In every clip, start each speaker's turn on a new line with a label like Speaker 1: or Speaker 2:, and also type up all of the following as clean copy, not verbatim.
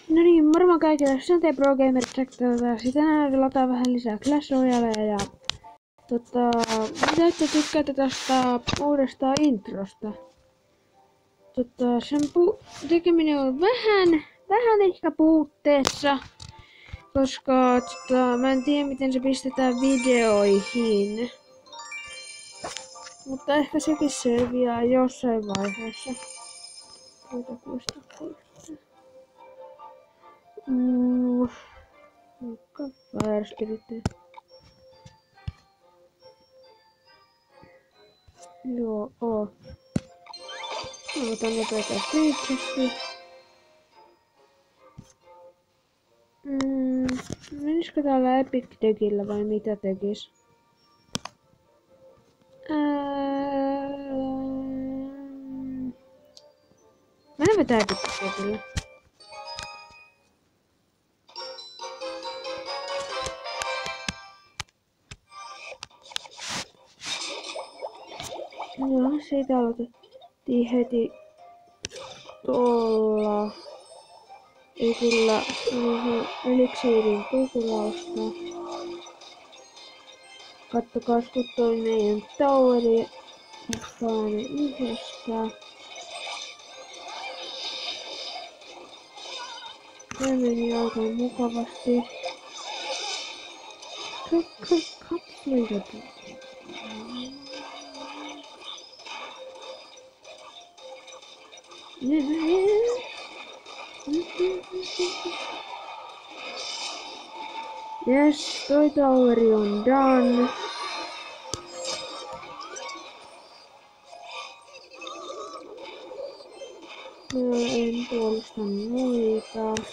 Speaker 1: No niin, moro kaikille, Sante Pro Gamer Track. Tänään pelataan vähän lisää Clash Royalea ja mitä te tykkäätte tästä uudesta introsta? Sen tekeminen on vähän ehkä puutteessa, koska mä en tiedä miten se pistetään videoihin. Mutta ehkä sekin selviää jossain vaiheessa. Fire Spirit. Joo, oo. Mä otan nopeeta featuresia. Menisikö täällä Epic Deckillä vai mitä tekis? Mennään vetää Epic Deckillä. No, siitä aloitettiin heti tuolla. Ei kyllä eliksiirin tuhlausta. Kattokaas kun toi meidän toweri ottaa ne yhdessä. Se meni aika mukavasti. Yes, toi toweri on done. Mä en puolusta noita.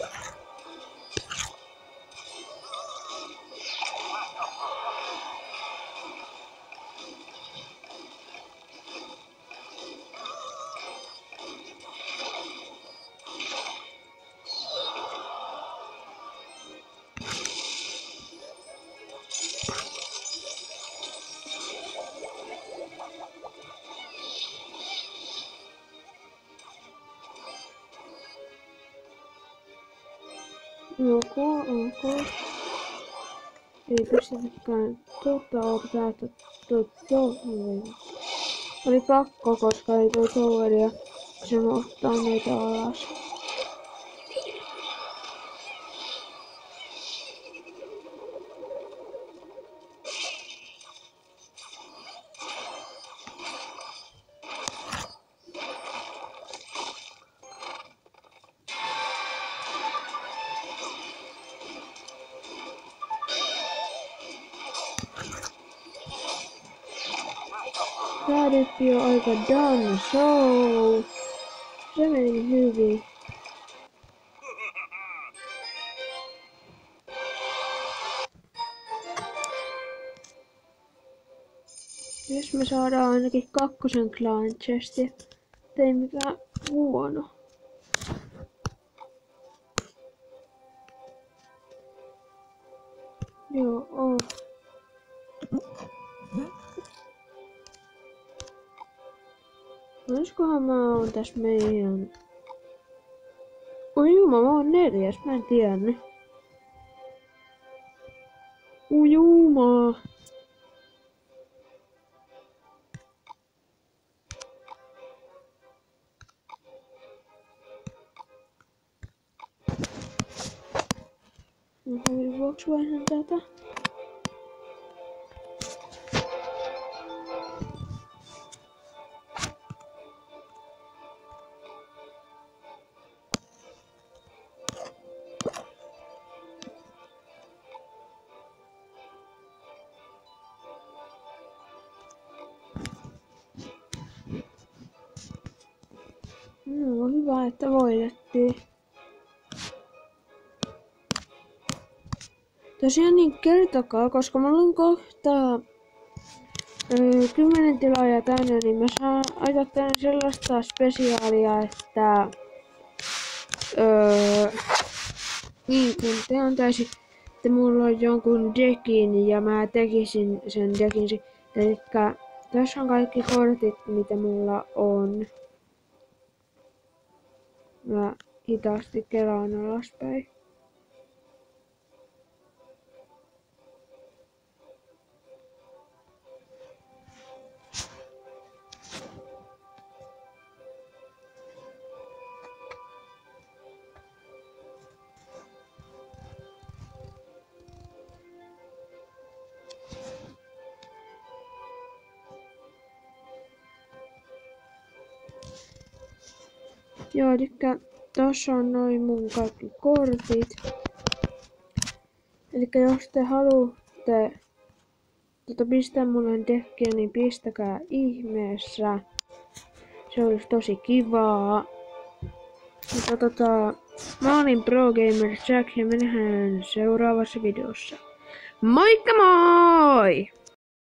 Speaker 1: Ok. Ei pystytäkään ottaa oli pakko, koska ei toi toveria se ottaa meitä alas. Tää tyyppi on aika done, so se meni hyvin. Jos me saadaan ainakin 2 clan chesti, ei mikään huono. Joo. Olisikohan mä oon tässä meidän... Oi juma, mä oon 4, mä en tiennyt. Ujuma. Voinko vaihdan tätä? No hyvä, että voitettiin. Tosiaan niin kertokaa, koska mulla on kohta 10 tilaajaa täynnä, niin mä saan ajatella tänne sellaista spesiaalia, että niin kun te antaisitte mulla jonkun deckin ja mä tekisin sen deckin. Elikkä tässä on kaikki kortit mitä mulla on. Mä hitaasti kelaan alaspäin. Joo, elikkä tossa on noin mun kaikki kortit. Elikkä jos te haluatte pistää mulle dekkiä, niin pistäkää ihmeessä. Se olisi tosi kivaa. Mutta mä olin Pro Gamer Jack ja me nähdään seuraavassa videossa. Moikka moi!